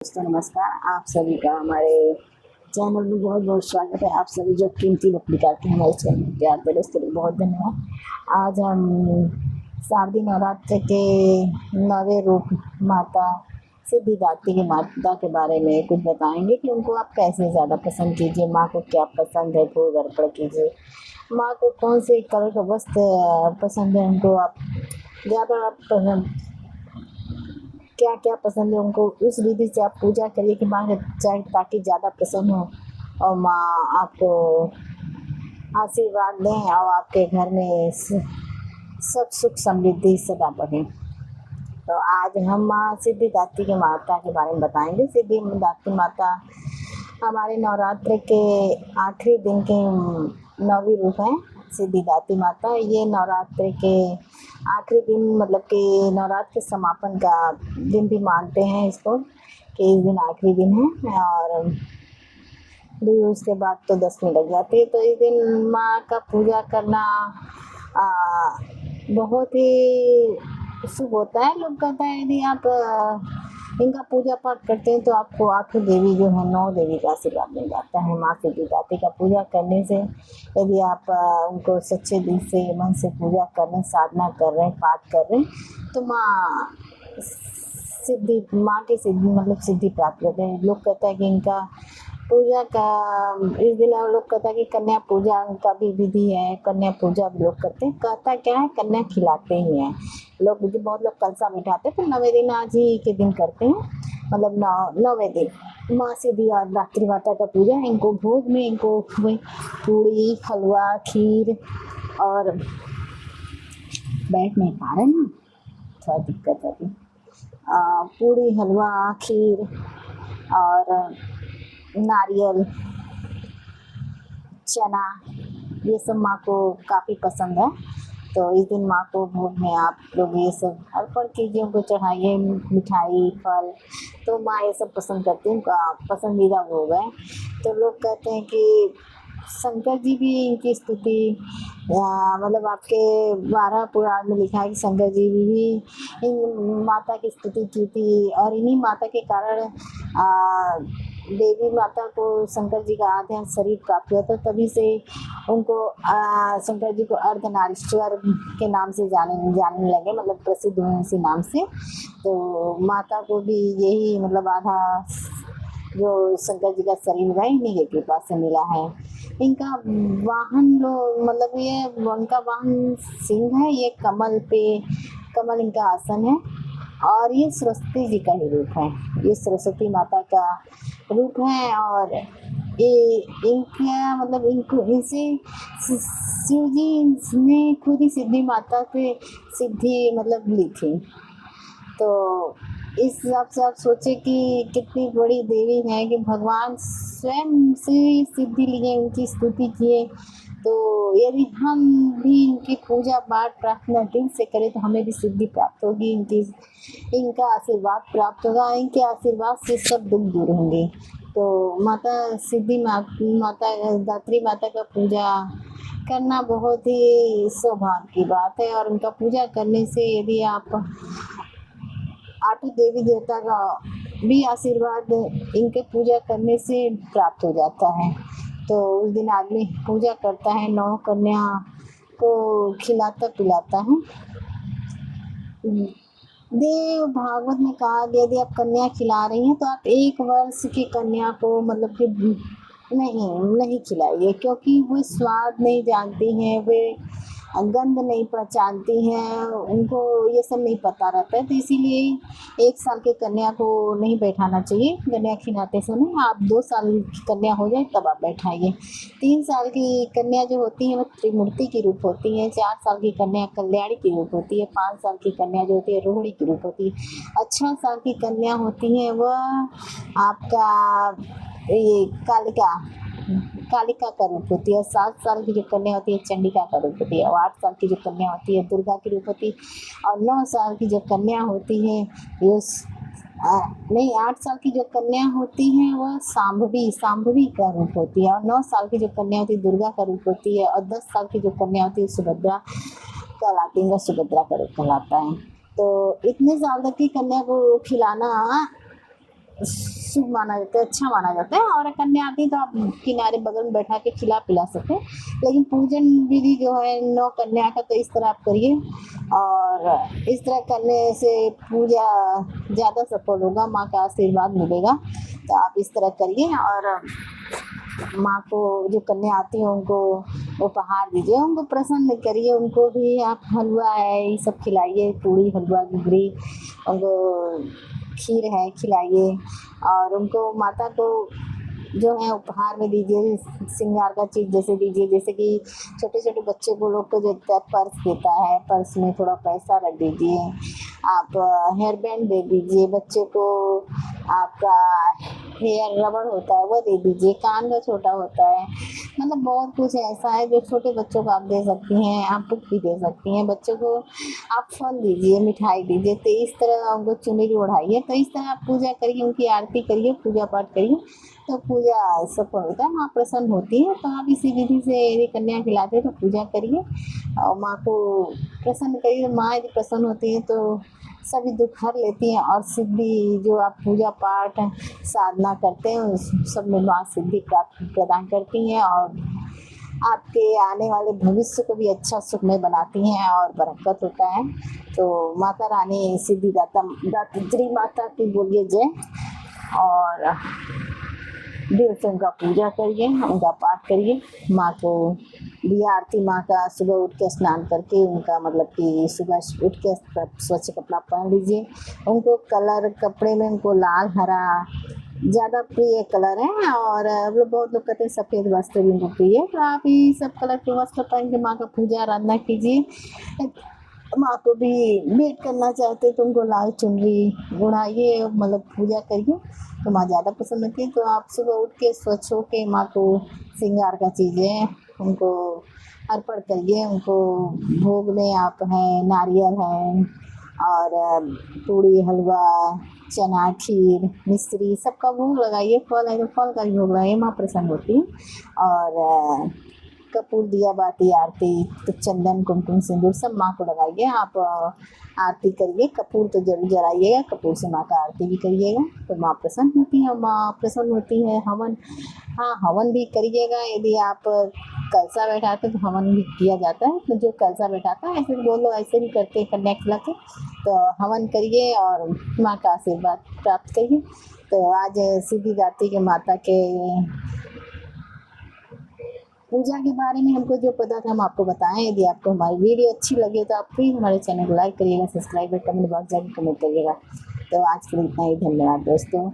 दोस्तों नमस्कार। आप सभी का हमारे चैनल में बहुत बहुत स्वागत है। आप सभी जो कीमती वक्त निकाल के हमारे चैनल में प्यार देते उसके लिए बहुत धन्यवाद। आज हम शारदीय नवरात्र के नवे रूप माता सिद्धिदात्री की माता के बारे में कुछ बताएंगे कि उनको आप कैसे ज़्यादा पसंद कीजिए, माँ को क्या पसंद है वो अर्पण कीजिए, माँ को कौन से कलर का वस्त्र पसंद है, उनको आप ज़्यादा पसंद क्या क्या पसंद है, उनको उस विधि से आप पूजा करिए कि माँ चाहे ताकि ज़्यादा प्रसन्न हो और माँ आपको आशीर्वाद दें और आपके घर में सब सुख समृद्धि सदा बढ़े। तो आज हम माँ सिद्धिदात्री की माता के बारे में बताएंगे। सिद्धिदात्री माता हमारे नवरात्र के आखिरी दिन के नौवीं रूप हैं। सिद्धिदात्री माता ये नवरात्र के आखिरी दिन मतलब कि नवरात्र के समापन का दिन भी मानते हैं इसको कि इस दिन आखिरी दिन है और उसके बाद तो 10 लग जाते हैं। तो इस दिन माँ का पूजा करना बहुत ही शुभ होता है। लोग कहते हैं यदि आप इनका पूजा पाठ करते हैं तो आपको 8 देवी जो है 9 देवी का आशीर्वाद मिल जाता है। माँ सिद्धिदात्री का पूजा करने से यदि आप उनको सच्चे दिल से मन से पूजा कर रहे हैं, साधना कर रहे हैं, पाठ कर रहे हैं तो माँ की सिद्धि मतलब सिद्धि प्राप्त करते हैं। लोग कहते हैं कि इनका पूजा का इस दिन लोग कहता है कि कन्या पूजा का भी विधि है। कन्या पूजा भी लोग करते हैं। कहता क्या है, कन्या खिलाते ही हैं लोग। बहुत लोग कलसा बिठाते हैं तो 9वें दिन आज ही के दिन करते हैं, मतलब 9वें दिन माँ सिद्धिदात्री माता का पूजा। इनको भोग में इनको पूड़ी हलवा खीर और बैठ नहीं पा रहे ना, थोड़ा दिक्कत है। पूड़ी हलवा खीर और नारियल चना ये सब माँ को काफ़ी पसंद है। तो इस दिन माँ को भोग में आप लोग ये सब अर्पण कीजिए, उनको चढ़ाइए मिठाई फल। तो माँ ये सब पसंद करती हैं, उनका पसंदीदा भोग है। तो लोग कहते हैं कि शंकर जी भी इनकी स्तुति मतलब आपके 12 पुराण में लिखा है कि शंकर जी भी इन माता की स्तुति की थी और इन्हीं माता के कारण देवी माता को शंकर जी का आधा शरीर प्राप्त हुआ था। तभी से उनको शंकर जी को अर्धनारीश्वर के नाम से जानने लगे, मतलब प्रसिद्ध हुए इसी नाम से। तो माता को भी यही मतलब आधा जो शंकर जी का शरीर है इन्हीं की कृपा से मिला है। इनका वाहन मतलब ये उनका वाहन सिंह है। ये कमल इनका आसन है और ये सरस्वती जी का ही रूप है। ये सरस्वती माता का रूप है और ये इनका मतलब इनसे शिव जी ने खुद ही सिद्धि माता से सिद्धि मतलब ली थी। तो इस हिसाब से आप सोचे कि कितनी बड़ी देवी है कि भगवान स्वयं से सिद्धि लिए, उनकी स्तुति किए। तो यदि हम भी इनकी पूजा पाठ प्रार्थना दिल से करें तो हमें भी सिद्धि प्राप्त होगी, इनका आशीर्वाद प्राप्त होगा। इनके आशीर्वाद से सब दुख दूर होंगे। तो माता दात्री माता का पूजा करना बहुत ही सौभाग्य की बात है। और उनका पूजा करने से यदि आप 8 देवी देवता का भी आशीर्वाद इनके पूजा करने से प्राप्त हो जाता है। तो उस दिन आदमी पूजा करता है, 9 कन्या को खिलाता पिलाता है। देव भागवत में कहा गया यदि आप कन्या खिला रही हैं तो आप 1 वर्ष की कन्या को मतलब कि नहीं खिलाइए, क्योंकि वो स्वाद नहीं जानती हैं, वे गंध नहीं पहचानती हैं, उनको ये सब नहीं पता रहता है। तो इसीलिए 1 साल की कन्या को नहीं बैठाना चाहिए कन्या खिलाते समय। आप 2 साल की कन्या हो जाए तब आप बैठाइए। 3 साल की कन्या जो होती है वो त्रिमूर्ति की रूप होती है। 4 साल की कन्या कल्याणी की रूप होती है। 5 साल की कन्या जो होती है रोहिणी की रूप होती है। 6 साल की कन्या होती है वह आपका ये कालिका का रूप होती है। 7 साल की जो कन्या होती है चंडिका का रूप होती है और 8 साल की जो कन्या होती है दुर्गा की रूप होती है और 9 साल की जो कन्या होती है नहीं 8 साल की जो कन्या होती है वह सांभवी का रूप होती है और 9 साल की जो कन्या होती है दुर्गा का रूप होती है और 10 साल की जो कन्या होती है सुभद्रा कहलाती है, सुभद्रा का रूप कहलाता है। तो इतने साल तक की कन्या को खिलाना शुभ माना जाता है, अच्छा माना जाता है। और कन्या आती है तो आप किनारे बगल में बैठा के खिला पिला सकते हैं। लेकिन पूजन विधि जो है 9 कन्या का, तो इस तरह आप करिए, और इस तरह करने से पूजा ज़्यादा सफल होगा, माँ का आशीर्वाद मिलेगा। तो आप इस तरह करिए, और माँ को, जो कन्या आती है उनको उपहार दीजिए, उनको प्रसन्न करिए। उनको भी आप हलवा है ये सब खिलाइए, पूड़ी हलवा घुघरी, उनको खीर है खिलाइए। और उनको, माता को जो है उपहार में दीजिए, श्रृंगार का चीज़ जैसे दीजिए, जैसे कि छोटे छोटे बच्चे को लोग को देता है, पर्स देता है, पर्स में थोड़ा पैसा रख दीजिए। आप हेयर बैंड दे दीजिए बच्चे को। आपका हेयर रबड़ होता है वो दे दीजिए, कान का छोटा होता है। मतलब बहुत कुछ ऐसा है जो छोटे बच्चों को आप दे सकती हैं। आप बुक भी दे सकती हैं बच्चों को। आप फल दीजिए, मिठाई दीजिए। तो इस तरह उनको चुनरी ओढ़ाइए। तो इस तरह आप पूजा करिए, उनकी आरती करिए, पूजा पाठ करिए, तो पूजा सफल होता है, माँ प्रसन्न होती है। तो आप इसी विधि से यदि कन्या खिलाते हैं तो पूजा करिए और माँ को प्रसन्न करिए। माँ यदि प्रसन्न होती है तो सभी दुख हर लेती हैं, और सिद्धि, जो आप पूजा पाठ साधना करते हैं उस सब में माँ सिद्धि प्राप्त प्रदान करती हैं, और आपके आने वाले भविष्य को भी अच्छा सुखमय बनाती हैं और बरकत होता है। तो माता रानी सिद्धिदाता दात्री माता की बोलिए जय। और दिल से उनका पूजा करिए, उनका पाठ करिए। माँ को दिया आरती, माँ का सुबह उठ के स्नान करके, उनका मतलब कि सुबह उठ के स्वच्छ कपड़ा पहन लीजिए। उनको कलर कपड़े में उनको लाल हरा ज़्यादा प्रिय कलर है, और लोग, बहुत लोग कहते हैं सफ़ेद वस्त्र भी उनको प्रिय है। तो आप ये सब कलर के वस्त्र पहन के माँ का पूजा आराधना कीजिए। माँ को भी भेंट करना चाहते तो उनको लाल चुनरी ओढ़ाइए, मतलब पूजा करिए, तो माँ ज़्यादा पसंद होती है। तो आप सुबह उठ के स्वच्छ होके माँ को श्रृंगार का चीज़ें उनको अर्पण करिए। उनको भोग में आप हैं नारियल है, और पूड़ी हलवा चना खीर मिश्री सबका भोग लगाइए। फल है तो फल का भी भोग लगाइए, माँ प्रसन्न होती है। और कपूर दिया बाती आरती, तो चंदन कुमकुम सिंदूर सब माँ को लगाइए। आप आरती करिए, कपूर तो जरूर जलाइएगा, कपूर से माँ का आरती भी करिएगा, तो माँ प्रसन्न होती है। माँ प्रसन्न होती है। हवन, हाँ हवन भी करिएगा। यदि आप कलसा बैठाते तो हवन भी किया जाता है। तो जो कलसा बैठाता है, ऐसे बहुत लोग ऐसे भी करते हैं कन्या खिला के, तो हवन करिए और माँ का आशीर्वाद प्राप्त करिए। तो आज सिद्धिदात्री के माता के पूजा के बारे में हमको जो पता था हम आपको बताएं। यदि आपको हमारी वीडियो अच्छी लगे तो आप प्लीज़ हमारे चैनल को लाइक करिएगा, सब्सक्राइब और कमेंट बॉक्स जाकर कमेंट करिएगा। तो आज के लिए इतना ही, धन्यवाद दोस्तों।